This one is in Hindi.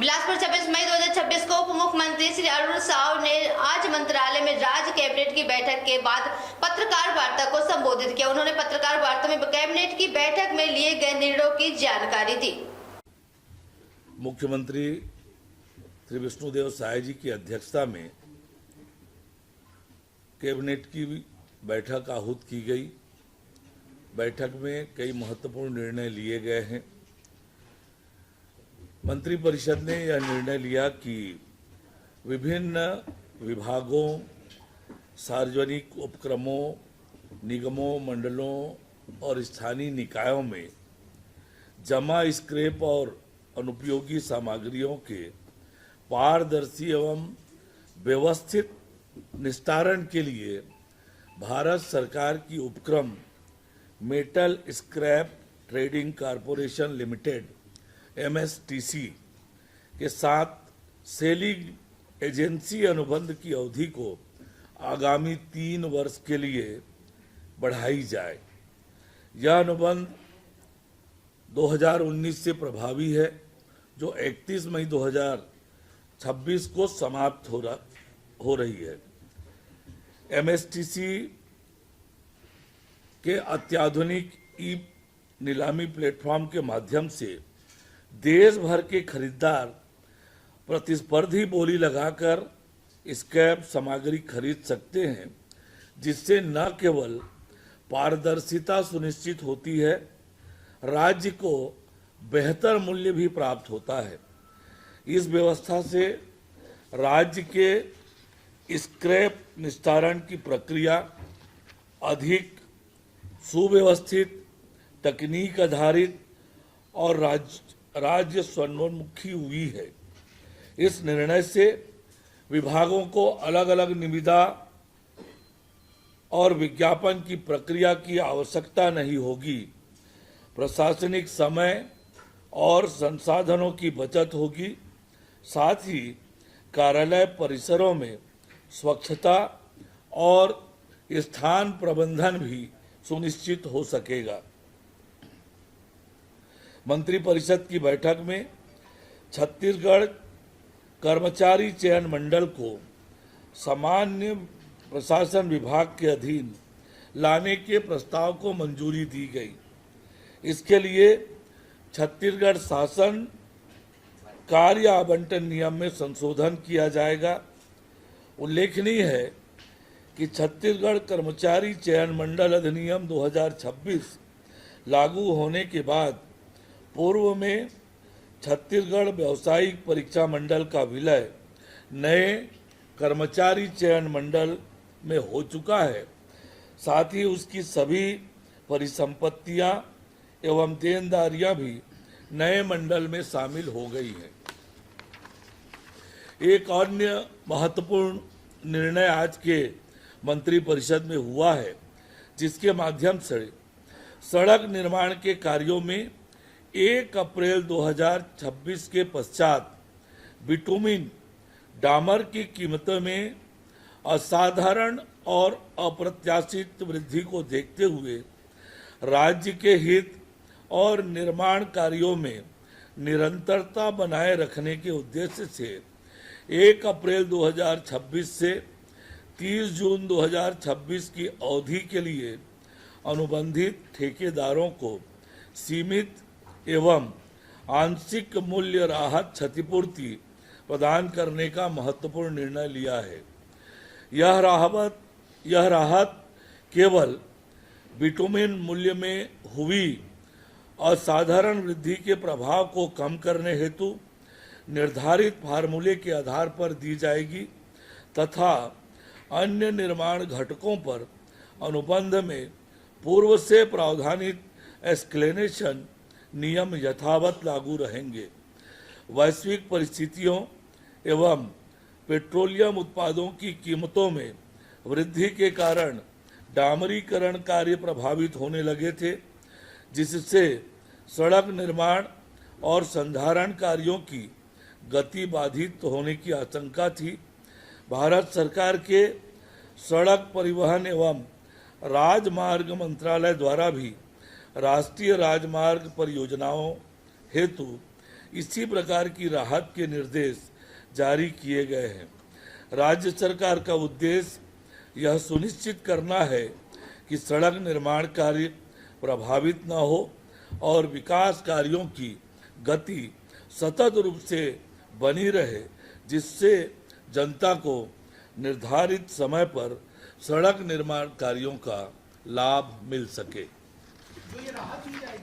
बिलासपुर 26 मई 2026 को उप मुख्यमंत्री श्री अरुण साव ने आज मंत्रालय में राज्य कैबिनेट की बैठक के बाद पत्रकार वार्ता को संबोधित किया। उन्होंने पत्रकार वार्ता में कैबिनेट की बैठक में लिए गए निर्णयों की जानकारी दी। मुख्यमंत्री श्री विष्णुदेव साय जी की अध्यक्षता में कैबिनेट की बैठक आहूत की गई। बैठक में कई महत्वपूर्ण निर्णय लिए गए हैं। मंत्रिपरिषद ने यह निर्णय लिया कि विभिन्न विभागों, सार्वजनिक उपक्रमों, निगमों, मंडलों और स्थानीय निकायों में जमा स्क्रैप और अनुपयोगी सामग्रियों के पारदर्शी एवं व्यवस्थित निस्तारण के लिए भारत सरकार की उपक्रम metal scrap trading corporation limited MSTC के साथ सेलिंग एजेंसी अनुबंध की अवधि को आगामी 3 वर्ष के लिए बढ़ाई जाए। यह अनुबंध 2019 से प्रभावी है, जो 31 मई 2026 को समाप्त हो रही है। MSTC के अत्याधुनिक ई नीलामी प्लेटफॉर्म के माध्यम से देश भर के खरीदार प्रतिस्पर्धी बोली लगाकर स्क्रैप सामग्री खरीद सकते हैं, जिससे न केवल पारदर्शिता सुनिश्चित होती है, राज्य को बेहतर मूल्य भी प्राप्त होता है। इस व्यवस्था से राज्य के स्क्रैप निस्तारण की प्रक्रिया अधिक सुव्यवस्थित, तकनीक आधारित और राज्य स्वरोन्मुखी हुई है। इस निर्णय से विभागों को अलग अलग निविदा और विज्ञापन की प्रक्रिया की आवश्यकता नहीं होगी। प्रशासनिक समय और संसाधनों की बचत होगी। साथ ही कार्यालय परिसरों में स्वच्छता और स्थान प्रबंधन भी सुनिश्चित हो सकेगा। मंत्रिपरिषद की बैठक में छत्तीसगढ़ कर्मचारी चयन मंडल को सामान्य प्रशासन विभाग के अधीन लाने के प्रस्ताव को मंजूरी दी गई। इसके लिए छत्तीसगढ़ शासन कार्य आवंटन नियम में संशोधन किया जाएगा। उल्लेखनीय है कि छत्तीसगढ़ कर्मचारी चयन मंडल अधिनियम 2026 लागू होने के बाद पूर्व में छत्तीसगढ़ व्यावसायिक परीक्षा मंडल का विलय नए कर्मचारी चयन मंडल में हो चुका है। साथ ही उसकी सभी परिसंपत्तियां एवं देनदारियां भी नए मंडल में शामिल हो गई हैं। एक अन्य महत्वपूर्ण निर्णय आज के मंत्रिपरिषद में हुआ है, जिसके माध्यम से सड़क निर्माण के कार्यों में 1 अप्रैल 2026 के पश्चात बिटुमिन डामर की कीमतों में असाधारण और अप्रत्याशित वृद्धि को देखते हुए राज्य के हित और निर्माण कार्यों में निरंतरता बनाए रखने के उद्देश्य से 1 अप्रैल 2026 से 30 जून 2026 की अवधि के लिए अनुबंधित ठेकेदारों को सीमित एवं आंशिक मूल्य राहत क्षतिपूर्ति प्रदान करने का महत्वपूर्ण निर्णय लिया है। यह राहत केवल बिटुमिन मूल्य में हुई असाधारण वृद्धि के प्रभाव को कम करने हेतु निर्धारित फार्मूले के आधार पर दी जाएगी तथा अन्य निर्माण घटकों पर अनुबंध में पूर्व से प्रावधानित एस्केलेशन नियम यथावत लागू रहेंगे। वैश्विक परिस्थितियों एवं पेट्रोलियम उत्पादों की कीमतों में वृद्धि के कारण डामरीकरण कार्य प्रभावित होने लगे थे, जिससे सड़क निर्माण और संधारण कार्यों की गति बाधित होने की आशंका थी। भारत सरकार के सड़क परिवहन एवं राजमार्ग मंत्रालय द्वारा भी राष्ट्रीय राजमार्ग परियोजनाओं हेतु इसी प्रकार की राहत के निर्देश जारी किए गए हैं। राज्य सरकार का उद्देश्य यह सुनिश्चित करना है कि सड़क निर्माण कार्य प्रभावित न हो और विकास कार्यों की गति सतत रूप से बनी रहे, जिससे जनता को निर्धारित समय पर सड़क निर्माण कार्यों का लाभ मिल सके।